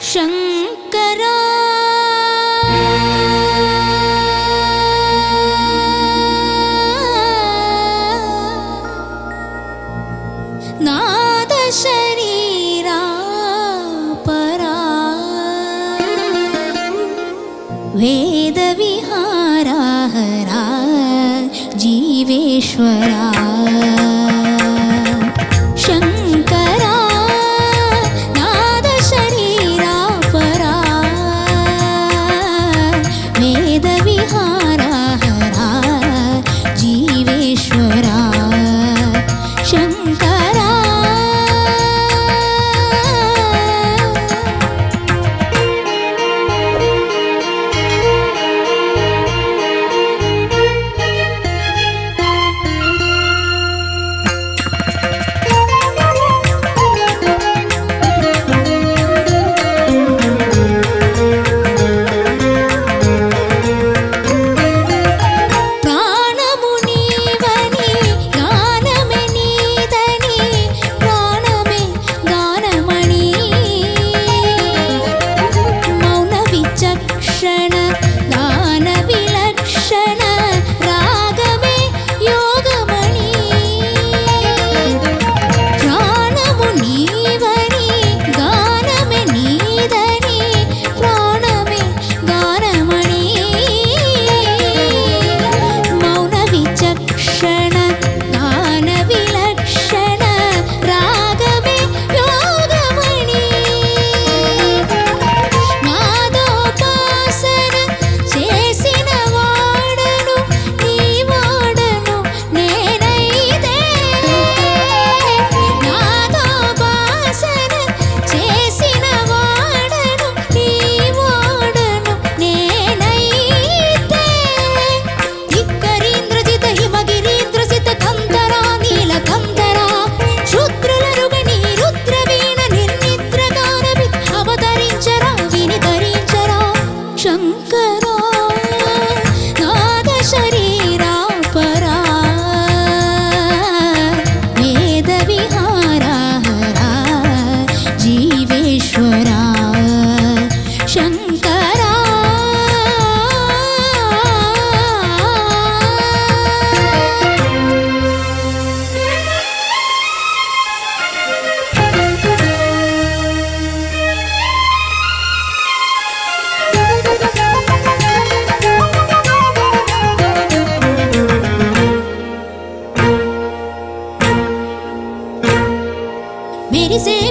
शंकरा नाद शरीरा परा वेद विहारा हरा जीवेश्वरा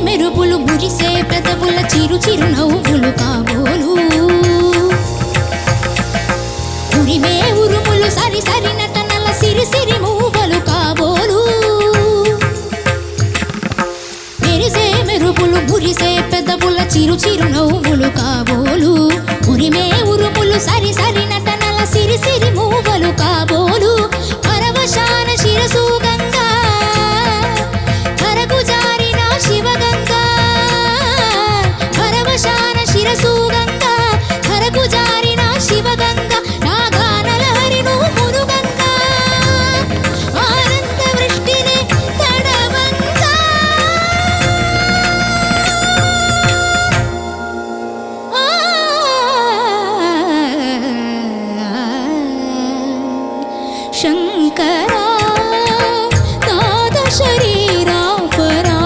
మెరుపులు మురిసే పెదవుల చిరు చిరు నవ్వులు కాబోలు ఉరిమే ఉరుములు సరి సరి నటనల సిరి సిరి మూవలు కాబోలు మెరిసే మెరుపులు మురిసే పెదవుల చిరు చిరు నవ్వులు కాబోలు ఉరిమే ఉరుములు సరి సరి నటనల సిరి సిరి మూవలు కాబోలు పరవశాన శిరసు గంగా కరకు జారిన శివగంగా పరవశాన శిరసు గంగా కరకు జారిన శివగంగా నా గానలహరి నువ్వు మునుగంగా ఆనంద వృష్టిని తడవంగా శంకరా నాద శరీరా పరా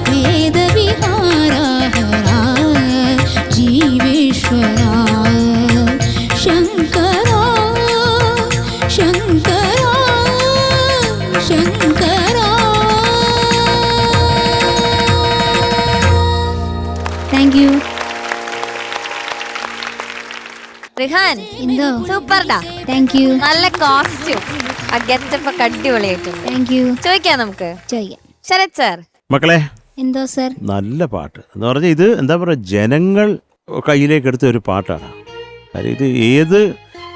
వేద విహారా హరా జీవేశ్వరా శంకరా శంకరా శంకరా. Thank you. റിഹാൻ എന്തോ സൂപ്പർടാ. Thank you. നല്ല കോസ്റ്റ്യൂം, ആ ഗെറ്റപ്പ് ഒക്കെ അടിപൊളിയായിട്ടുണ്ട്. Thank you. ചോദിക്കാം നമുക്ക്. ചോദിക്കാം. ശരത് സാർ മക്കളെ, എന്തോ സർ? നല്ല പാട്ട് എന്ന് പറഞ്ഞാൽ ഇത് എന്താ പറയുക, ജനങ്ങൾ കയ്യിലേക്ക് എടുത്ത ഒരു പാട്ടാണ്. കാര്യം ഇത് ഏത്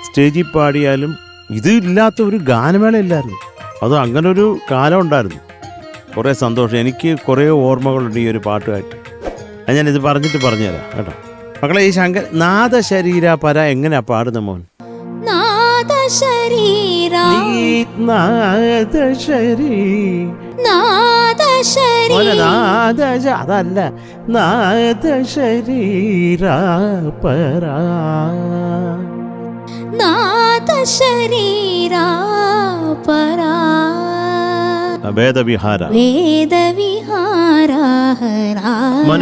സ്റ്റേജിൽ പാടിയാലും ഇത് ഇല്ലാത്ത ഒരു ഗാനമേള ഇല്ലായിരുന്നു. അത് അങ്ങനെ ഒരു കാലം ഉണ്ടായിരുന്നു. കുറേ സന്തോഷം. എനിക്ക് കുറേ ഓർമ്മകളുണ്ട് ഈ ഒരു പാട്ടുമായിട്ട്. അത് ഞാനിത് പറഞ്ഞിട്ട് പറഞ്ഞുതരാം കേട്ടോ. മക്കളെ, ഈ നാദശരീര പര എങ്ങനെയാ പാടുന്ന മോൻ? നാദശരീരാ നാദശരീ നാദശരീ നാദശരീര അതല്ല നാദ ശരീരാപരാ നാദ ശരീരാപരാ വേദവിഹാര വേദവിഹാരഹരാ മന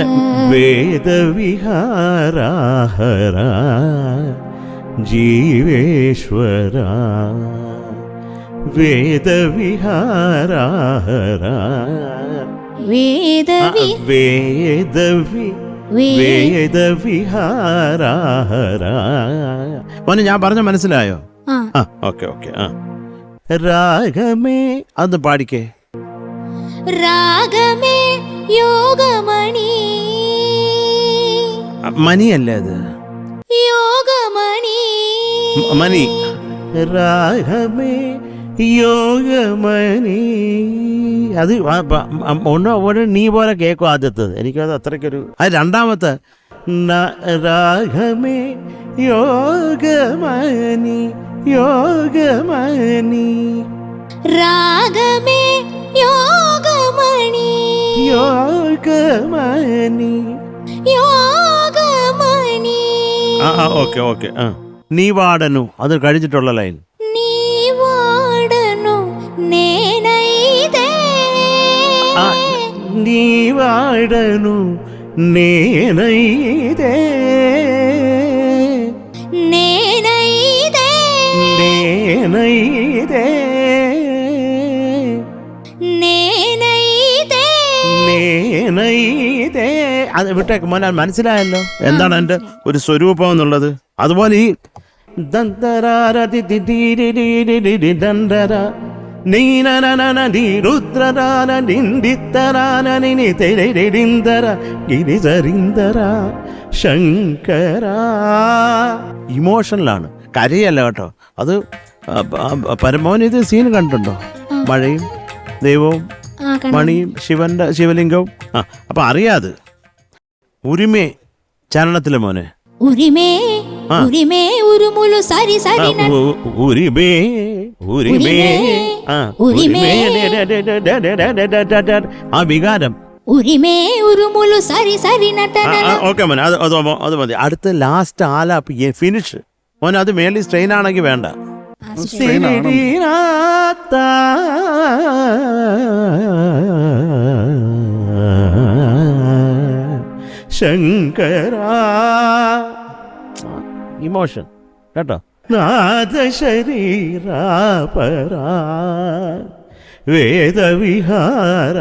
വേദവിഹാരഹര ജീവേശ്വര വേദവിഹാരഹര വേദവിഹാരഹര. മോനെ ഞാൻ പറഞ്ഞ മനസ്സിലായോ? ആ ഓക്കെ ഓക്കെ. ആ രാഗമേ അന്ന് പാടിക്കേ. രാഗമേ യോഗമണി മണിയല്ലേ അത്? യോഗമണി മണി. രാഗമേ യോഗമണി. അത് ഒന്ന് നീ പോലെ കേൾക്കും ആദ്യത്തത്. എനിക്കത് അത്രയ്ക്കൊരു. അത് രണ്ടാമത്തെ രാഗമേ യോഗമണി യോഗമണി രാഗമേ യോഗമണി യോഗമണി യോഗമണി. Okay okay. ആ നീ വാടനു അത് കഴിഞ്ഞിട്ടുള്ള ലൈൻ. നീ വാടനു നേനൈതേ നീ വാടനു നേനൈതേ നേനൈതേ നേനൈതേ നേനൈതേ നേനൈതേ. അത് വിട്ടേക്ക് മോനെ, മനസ്സിലായല്ലോ എന്താണ് എൻ്റെ ഒരു സ്വരൂപം എന്നുള്ളത്. അതുപോലെ ഈ ഇമോഷണലാണ്, കരയല്ല കേട്ടോ. അത് പരമോൻ ഇത് സീൻ കണ്ടിട്ടുണ്ടോ? മഴയും ദൈവവും മണിയും ശിവലിംഗവും. ആ അപ്പൊ അറിയാത്. ഉരിമേ ചലനത്തിലെ മോനെ. ഉരിമേ ഉരിമേ ഉരുമുലു സരി സരി ഉരിമേ ഉരിമേ ഉരിമേ ആ വികാരം. ഉരിമേ ഉരുമുലു സരി സരി നട്ടന. ഓക്കെ മോനെ, അത് മതി. അടുത്ത ലാസ്റ്റ് ആലാപ്പ് ഫിനിഷ് മോനെ. അത് മേളിൽ സ്ട്രെയിൻ ആണെങ്കിൽ വേണ്ട. ശങ്കര ഇമോഷൻ കേട്ടോ. നാദ ശരീരാപരാ വേദവിഹാരഹര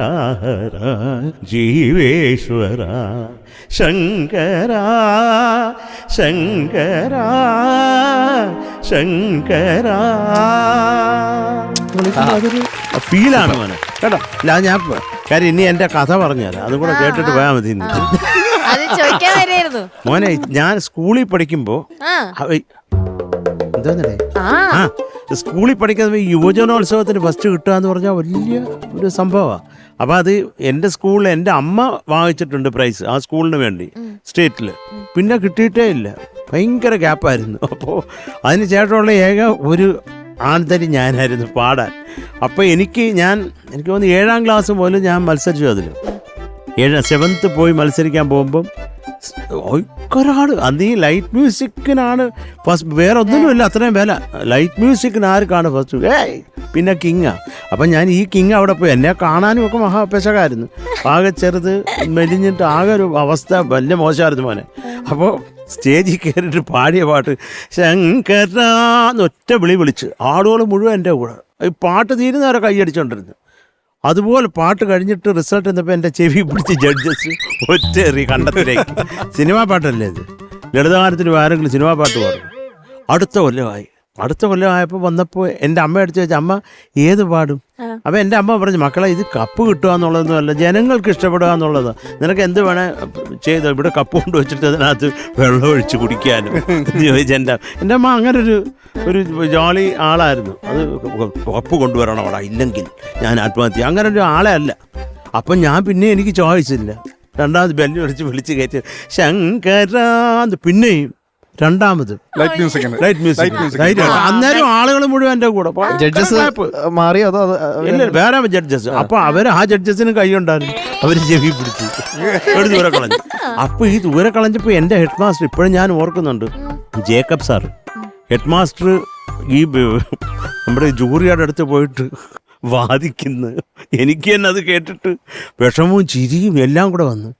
ജീവേശ്വര ശങ്കര ശങ്കര ശങ്കര. ഫീലാണ് മോനെ കേട്ടോ. അല്ല ഞാൻ കാര്യം ഇനി എൻ്റെ കഥ പറഞ്ഞുതരാം, അതും കൂടെ കേട്ടിട്ട് പോയാൽ മതി. മോനെ ഞാൻ സ്കൂളിൽ പഠിക്കുമ്പോ എന്താന്നേ സ്കൂളിൽ പഠിക്കുന്ന യുവജനോത്സവത്തിന് ഫസ്റ്റ് കിട്ടുക എന്ന് പറഞ്ഞാൽ വലിയ ഒരു സംഭവമാണ്. അപ്പോൾ അത് എൻ്റെ സ്കൂളിൽ എൻ്റെ അമ്മ വാങ്ങിച്ചിട്ടുണ്ട് പ്രൈസ് ആ സ്കൂളിന് വേണ്ടി സ്റ്റേറ്റിൽ. പിന്നെ കിട്ടിയിട്ടേ ഇല്ല, ഭയങ്കര ഗ്യാപ്പായിരുന്നു. അപ്പോൾ അതിന് ചേട്ടമുള്ള ഏക ഒരു ആൺതരി ഞാനായിരുന്നു പാടാൻ. അപ്പോൾ എനിക്ക് തോന്നുന്നു 7ാം ക്ലാസ് മുതൽ ഞാൻ മത്സരിച്ചു. അതിൽ 7th പോയി മത്സരിക്കാൻ പോകുമ്പം ഒരാൾ അന്ന് ഈ ലൈറ്റ് മ്യൂസിക്കിനാണ് ഫസ്റ്റ്, വേറെ ഒന്നിനുമില്ല അത്രയും വില. ലൈറ്റ് മ്യൂസിക്കിന് ആർക്കാണ് ഫസ്റ്റ്? പിന്നെ കിങ്ങാ. അപ്പം ഞാൻ ഈ കിങ് അവിടെ പോയി. എന്നെ കാണാനും ഒക്കെ മഹാപെശകായിരുന്നു, ആകെ ചെറുത് മെലിഞ്ഞിട്ട് ആകെ ഒരു അവസ്ഥ വലിയ മോശമായിരുന്നു മോനെ. അപ്പോൾ സ്റ്റേജിൽ കയറിയിട്ട് പാടിയ പാട്ട് ശങ്കരാന്ന് ഒറ്റ വിളിച്ച് ആളുകൾ മുഴുവൻ എൻ്റെ കൂടെ. ഈ പാട്ട് തീരുന്നവരെ കൈയടിച്ചോണ്ടിരുന്നു. അതുപോലെ പാട്ട് കഴിഞ്ഞിട്ട് റിസൾട്ട് എന്നപ്പോൾ എൻ്റെ ചെവി പിടിച്ച് ജഡ്ജസ് ഒറ്റ എറി കണ്ടത്തിലേക്ക്. സിനിമാ പാട്ടല്ലേ ഇത്? ലളിതഗാനത്തിന് ആരെങ്കിലും സിനിമാ പാട്ട് പാടും. അടുത്ത കൊല്ലമായപ്പോൾ വന്നപ്പോൾ എൻ്റെ അമ്മ അടിച്ചു വെച്ചാൽ അമ്മ ഏത് പാടും? അപ്പം എൻ്റെ അമ്മ പറഞ്ഞു, മക്കളെ ഇത് കപ്പ് കിട്ടുക എന്നുള്ളതൊന്നുമല്ല, ജനങ്ങൾക്ക് ഇഷ്ടപ്പെടുക എന്നുള്ളത്. നിനക്ക് എന്ത് വേണേ ചെയ്തോ, ഇവിടെ കപ്പ് കൊണ്ട് വെച്ചിട്ട് അതിനകത്ത് വെള്ളം ഒഴിച്ച് കുടിക്കാനും ചോദിച്ച എൻ്റെ അമ്മ അങ്ങനെ ഒരു ജോളി ആളായിരുന്നു. അത് കപ്പ് കൊണ്ടുവരണം അവിടെ, ഇല്ലെങ്കിൽ ഞാൻ ആത്മഹത്യ, അങ്ങനെ ഒരു ആളെ അല്ല. അപ്പം ഞാൻ പിന്നെ എനിക്ക് ചോയ്സില്ല. രണ്ടാമത് ബെല്ല് വിളിച്ച് കയറ്റി ശങ്കരാന്ന് പിന്നെയും രണ്ടാമത് ലൈറ്റ് മ്യൂസിക്. അന്നേരം ആളുകൾ മുഴുവൻ എൻ്റെ കൂടെ. ജഡ്ജസ് മാറിയോ അതോ ഇല്ല, വേറെ ജഡ്ജസ്. അപ്പൊ അവര് ആ ജഡ്ജസിന് കൈ ഉണ്ടായിരുന്നു. അവര് ചെവി പിടിച്ചു ഒരു ദൂരെ കളഞ്ഞു. അപ്പൊ ഈ ദൂരെ കളഞ്ഞപ്പോ എന്റെ ഹെഡ് മാസ്റ്റർ ഇപ്പോഴും ഞാൻ ഓർക്കുന്നുണ്ട്, ജേക്കബ് സാറ്. ഹെഡ് മാസ്റ്റർ ഈ നമ്മുടെ ജൂറിയുടെ അടുത്ത് പോയിട്ട് വാദിക്കുന്നു. എനിക്ക് തന്നെ അത് കേട്ടിട്ട് വിഷമവും ചിരിയും എല്ലാം കൂടെ വന്നു.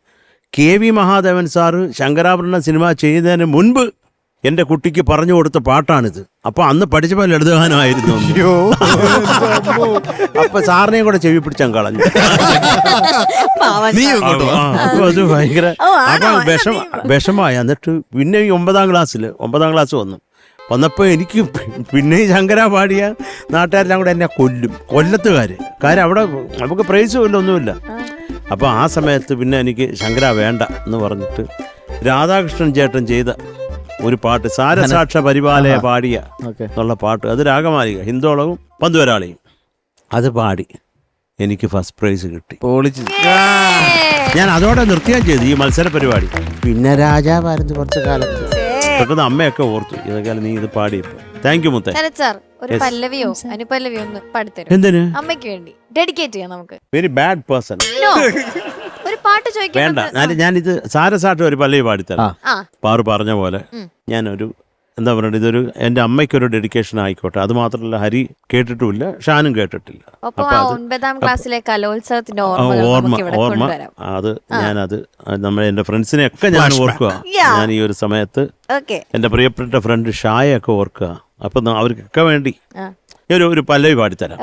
KV Mahadevan sir Shankarabharana cinema ചെയ്യുന്നതിന് മുൻപ് എൻ്റെ കുട്ടിക്ക് പറഞ്ഞു കൊടുത്ത പാട്ടാണിത്. അപ്പൊ അന്ന് പഠിച്ചപ്പോൾ ലളിതഗാനമായിരുന്നു. അപ്പൊ സാറിനെയും കൂടെ ചെവി പിടിച്ചാൽ കളഞ്ഞു. അപ്പൊ അത് ഭയങ്കര വിഷമായി. എന്നിട്ട് പിന്നെ ഈ 9ാം ക്ലാസ് വന്നപ്പോൾ എനിക്ക് പിന്നെ ശങ്കര പാടിയ നാട്ടുകാരെല്ലാം കൂടെ എന്നെ കൊല്ലും, കൊല്ലത്തുകാര്. കാര്യം അവിടെ നമുക്ക് പ്രൈസും ഇല്ല, ഒന്നുമില്ല. അപ്പോൾ ആ സമയത്ത് പിന്നെ എനിക്ക് ശങ്കര വേണ്ട എന്ന് പറഞ്ഞിട്ട് രാധാകൃഷ്ണൻ ചേട്ടൻ ചെയ്ത ഒരു പാട്ട്, സാരസാക്ഷ പരിപാലയ പാടിയ എന്നുള്ള പാട്ട്, അത് രാഗമാലിക, ഹിന്ദോളവും പന്തുവരാളിയും, അത് പാടി എനിക്ക് ഫസ്റ്റ് പ്രൈസ് കിട്ടി. ഞാൻ അതോടെ നിർത്തുകയും ചെയ്തു ഈ മത്സര പരിപാടി. പിന്നെ രാജാവായിരുന്നു കുറച്ച് കാലത്ത്. പെട്ടെന്ന് അമ്മയൊക്കെ ഓർത്തു, ഇതൊക്കെ നീ ഇത് പാടിയപ്പോ. താങ്ക് യു മുത്തേ. ഒരു പല്ലവിയോ അനുപല്ലവിയോ ഒന്ന് പാടിത്തരും. എന്തിന്? അമ്മയ്ക്ക് വേണ്ടി ഡെഡിക്കേറ്റ് ചെയ്യാം നമുക്ക്. Very bad person. ഒരു പാട്ട് ചോദിക്കാം. വേണ്ട, ഞാനിത് സാരസാട്ട് ഒരു പല്ലവി പാടിത്തരാം. പാറു പറഞ്ഞ പോലെ ഞാനൊരു എന്താ പറയുക, ഇതൊരു എൻ്റെ അമ്മയ്ക്കൊരു ഡെഡിക്കേഷൻ ആയിക്കോട്ടെ. അത് മാത്രമല്ല, ഹരി കേട്ടിട്ടുമില്ല, ഷാനും കേട്ടിട്ടില്ല. അപ്പൊ 9ാം ക്ലാസ്സിലെ കലോത്സവത്തിന്റെ ഓർമ്മ അത് ഞാനത് എൻ്റെ ഫ്രണ്ട്സിനെയൊക്കെ ഞാൻ ഓർക്കുക. ഞാൻ ഈ ഒരു സമയത്ത് എൻ്റെ പ്രിയപ്പെട്ട ഫ്രണ്ട് ഷായൊക്കെ ഓർക്കുക. അപ്പൊ അവർക്കൊക്കെ വേണ്ടി ഒരു പല്ലവി പാടിത്തരാം.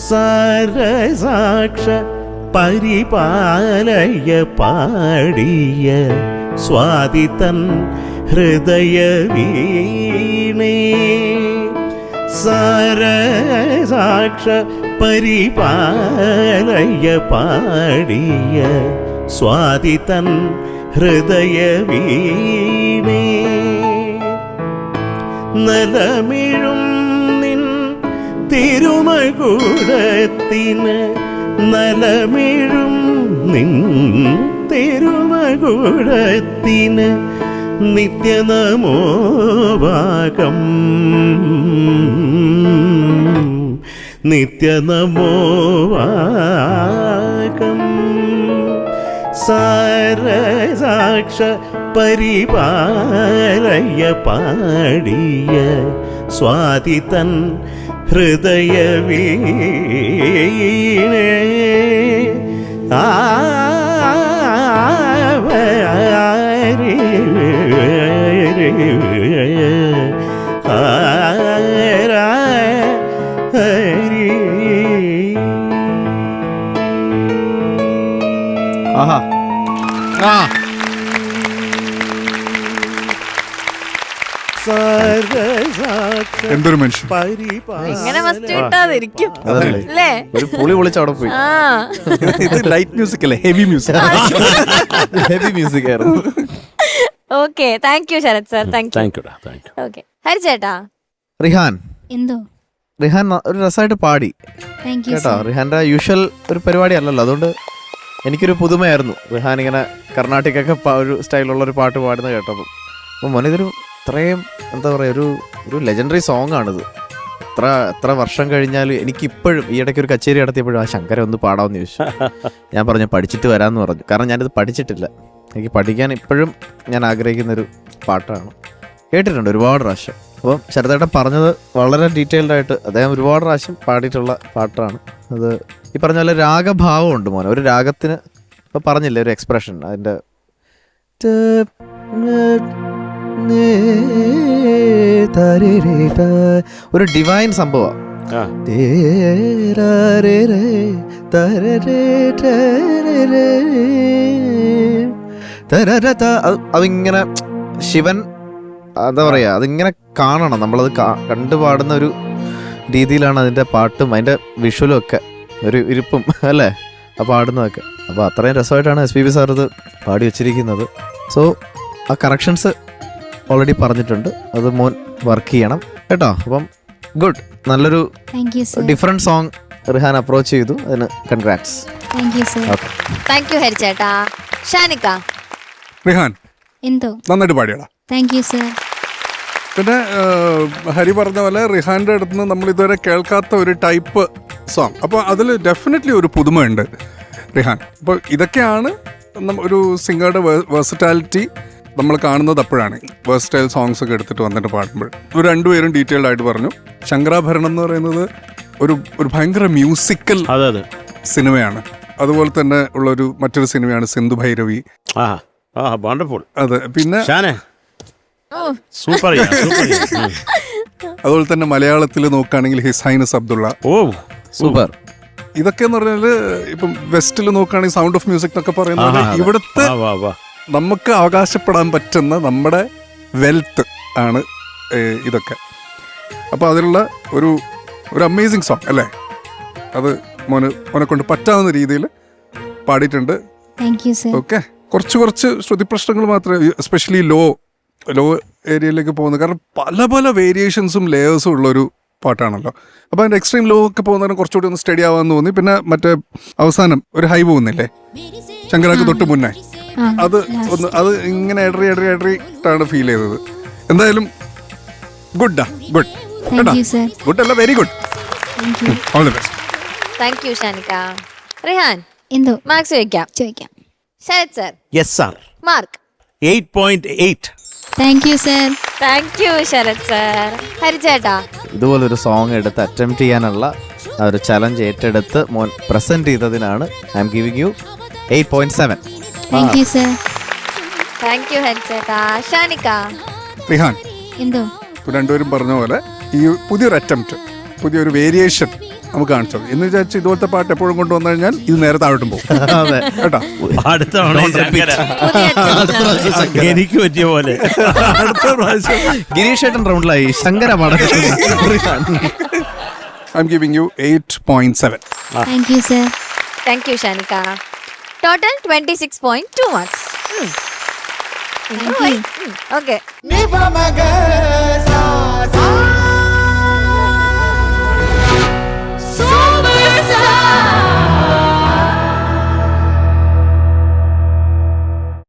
സാരസാക്ഷ പരിപാലയ പാടിയ സ്വാതിതൻ ഹൃദയ വീണേ. സാരസാക്ഷ പരിപാലയ പാടിയ സ്വാതിതൻ ഹൃദയ വീണേ. നലമിഴും തിരുമകുടത്തിന്, നലമിഴും നിൻ തിരുമകുടത്തിന് നിത്യനമോവാകം, നിത്യനമോവാകം. സാരസാക്ഷ പരിപാലയ പാടിയ സ്വാതിതൻ ഹൃദയ വീണേ. എന്തൊരു മനുഷ്യൻ, ഇങ്ങനെ മസ്റ്റ് കിട്ടാതിരിക്കും അല്ലേ? ഒരു പുളി പൊളിച്ച് അവിടെ പോയി. ഇത് ലൈറ്റ് മ്യൂസിക് അല്ലേ, ഹെവി മ്യൂസിക്. ഹെവി മ്യൂസിക് ആയിരുന്നു. Okay, thank you Sharath sir. Thank you. Okay, Hari ചേട്ടാ. റിഹാൻ എന്തോ റിഹാൻ ഒരു രസമായിട്ട് പാടി കേട്ടോ. റിഹാന്റെ യൂഷ്വൽ ഒരു പരിപാടി അല്ലല്ലോ, അതുകൊണ്ട് എനിക്കൊരു പുതുമയായിരുന്നു റിഹാൻ ഇങ്ങനെ കർണാട്ടിക്കൊക്കെ ഒരു സ്റ്റൈലുള്ള ഒരു പാട്ട് പാടുന്നത് കേട്ടപ്പോൾ. അപ്പോൾ മോനെ ഇതൊരു ഇത്രയും എന്താ പറയുക, ഒരു ലെജൻഡറി സോങ് ആണിത്. എത്ര വർഷം കഴിഞ്ഞാൽ എനിക്കിപ്പോഴും ഈ ഇടയ്ക്ക് ഒരു കച്ചേരി നടത്തിയപ്പോഴും ആ ശങ്കര ഒന്ന് പാടാമെന്ന് ചോദിച്ചു. ഞാൻ പറഞ്ഞു പഠിച്ചിട്ട് വരാമെന്ന് പറഞ്ഞു. കാരണം ഞാനിത് പഠിച്ചിട്ടില്ല, എനിക്ക് പഠിക്കാൻ ഇപ്പോഴും ഞാൻ ആഗ്രഹിക്കുന്നൊരു പാട്ടാണ്. കേട്ടിട്ടുണ്ട് ഒരുപാട് പ്രാവശ്യം. അപ്പം ശരതേട്ടൻ പറഞ്ഞത് വളരെ ഡീറ്റെയിൽഡ് ആയിട്ട് അദ്ദേഹം ഒരുപാട് പ്രാവശ്യം പാടിയിട്ടുള്ള പാട്ടാണ് അത്. ഈ പറഞ്ഞ പോലെ രാഗഭാവം ഉണ്ട് മോനെ, ഒരു രാഗത്തിന് ഇപ്പം പറഞ്ഞില്ലേ ഒരു എക്സ്പ്രഷൻ, അതിൻ്റെ ഒരു ഡിവൈൻ സംഭവം. അതിങ്ങനെ ശിവൻ എന്താ പറയാ, അതിങ്ങനെ കാണണം, നമ്മളത് കണ്ടു പാടുന്ന ഒരു രീതിയിലാണ് അതിന്റെ പാട്ടും അതിന്റെ വിഷ്വലും ഒക്കെ, ഒരു ഇരിപ്പും അല്ലേ ആ പാടുന്നതൊക്കെ. അപ്പോൾ അത്രയും രസമായിട്ടാണ് SPB സാർ ഇത് പാടി വെച്ചിരിക്കുന്നത്. സോ ആ കറക്ഷൻസ് ഓൾറെഡി പറഞ്ഞിട്ടുണ്ട്, അത് മോൻ വർക്ക് ചെയ്യണം കേട്ടോ. അപ്പം ഗുഡ്, നല്ലൊരു thank you sir. Different song Rihan approach ചെയ്തു, അതിന് congrats. Thank you sir. Okay, thank you ഹരിച്ചേട്ടാ. ഷാനിക്ക റിഹാൻ എന്തോ നന്നായിട്ട് പാടിയടാ. Thank you sir. പിന്നെ ഹരി പറഞ്ഞ പോലെ റിഹാൻ്റെ അടുത്ത് നിന്ന് നമ്മൾ ഇതുവരെ കേൾക്കാത്ത ഒരു ടൈപ്പ് സോങ്, അപ്പോൾ അതിൽ ഡെഫിനറ്റ്ലി ഒരു പുതുമയുണ്ട് റിഹാൻ. അപ്പോൾ ഇതൊക്കെയാണ് ഒരു സിംഗറുടെ വേഴ്സറ്റാലിറ്റി നമ്മൾ കാണുന്നത് അപ്പോഴാണ്, വേഴ്സറ്റൈൽ സോങ്സ് ഒക്കെ എടുത്തിട്ട് വന്നിട്ട് പാടുമ്പോൾ. ഇവർ രണ്ടുപേരും ഡീറ്റെയിൽഡ് ആയിട്ട് പറഞ്ഞു. ശങ്കരാഭരണം എന്ന് പറയുന്നത് ഒരു ഭയങ്കര മ്യൂസിക്കൽ സിനിമയാണ്. അതുപോലെ തന്നെ ഉള്ളൊരു മറ്റൊരു സിനിമയാണ് സിന്ധു ഭൈരവി. വണ്ടർഫുൾ. അതെ, പിന്നെ സൂപ്പർ. അതുപോലെ തന്നെ മലയാളത്തിൽ നോക്കുകയാണെങ്കിൽ ഹിസ് ഹൈനസ് അബ്ദുള്ള. സൂപ്പർ. ഇതൊക്കെ എന്ന് പറഞ്ഞാൽ ഇപ്പം വെസ്റ്റിൽ നോക്കുകയാണെങ്കിൽ സൗണ്ട് ഓഫ് മ്യൂസിക് എന്നൊക്കെ പറയുന്നത് ഇവിടുത്തെ നമുക്ക് അവകാശപ്പെടാൻ പറ്റുന്ന നമ്മുടെ വെൽത്ത് ആണ് ഇതൊക്കെ. അപ്പോൾ അതിലുള്ള ഒരു അമേസിങ് സോങ് അല്ലേ, അത് മോനെ കൊണ്ട് പറ്റാവുന്ന രീതിയിൽ പാടിയിട്ടുണ്ട്. Thank you sir. ഓക്കെ, കുറച്ച് ശ്രുതി പ്രശ്നങ്ങൾ മാത്രമേ, എസ്പെഷ്യലി ലോ ഏരിയയിലേക്ക് പോകുന്നത്. കാരണം പല പല വേരിയേഷൻസും ലെയേഴ്സും ഉള്ളൊരു പാട്ടാണല്ലോ. അപ്പോൾ അതിൻ്റെ എക്സ്ട്രീം ലോ ഒക്കെ പോകുന്നതിന് കുറച്ചുകൂടി ഒന്ന് സ്റ്റഡി ആവാന്ന് തോന്നി. പിന്നെ മറ്റേ അവസാനം ഒരു ഹൈ പോകുന്നില്ലേ ശങ്കരാക്ക് തൊട്ട് മുന്നേ, അത് ഇങ്ങനെ എടറിയിട്ടാണ് ഫീൽ ചെയ്തത്. എന്തായാലും ഗുഡ് ഗുഡ് ഗുഡ് അല്ല, very good. All the best. Thank you ഷാനിക്ക. റിഹാൻ എന്തോ മാർക്സ് ചോദിക്കാം. Sarath sir. Yes sir. Mark 8.8. Thank you sir. Thank you Sarath sir. ഹരിച്ചേട്ടാ ഇതുപോലൊരു സോങ് എടുത്ത് അറ്റംപ്റ്റ് ചെയ്യാനുള്ള ആ ഒരു ചലഞ്ച് ഏറ്റെടുത്ത് മോൻ പ്രസന്റ് ചെയ്തതിനാണ് I am giving you 8.7. Thank you sir. Thank you ഹരിച്ചേട്ടാ. ഷാനിക്ക. റിഹാൻ, എന്തോ രണ്ടുപേരും പറഞ്ഞ പോലെ ഈ പുതിയൊരു അറ്റംപ്റ്റ്, പുതിയൊരു വേരിയേഷൻ നമുക്ക് കാണിച്ചു. എന്ന് വിചാരിച്ച് ഇതുപോലത്തെ പാട്ട് എപ്പോഴും കൊണ്ടുവന്നു കഴിഞ്ഞാൽ ഇത് നേരെ താഴോട്ടും പോകും കേട്ടോ. അടുത്ത എനിക്ക് പറ്റിയ പോലെ അടുത്ത പ്രാവശ്യം ഗിരീഷ് ഏട്ടൻ റൗണ്ടിലായി Shankara I am giving you 8.7. Thank you sir. Thank you ഷാനിക്ക. Total 26.2 marks. ഓക്കെ.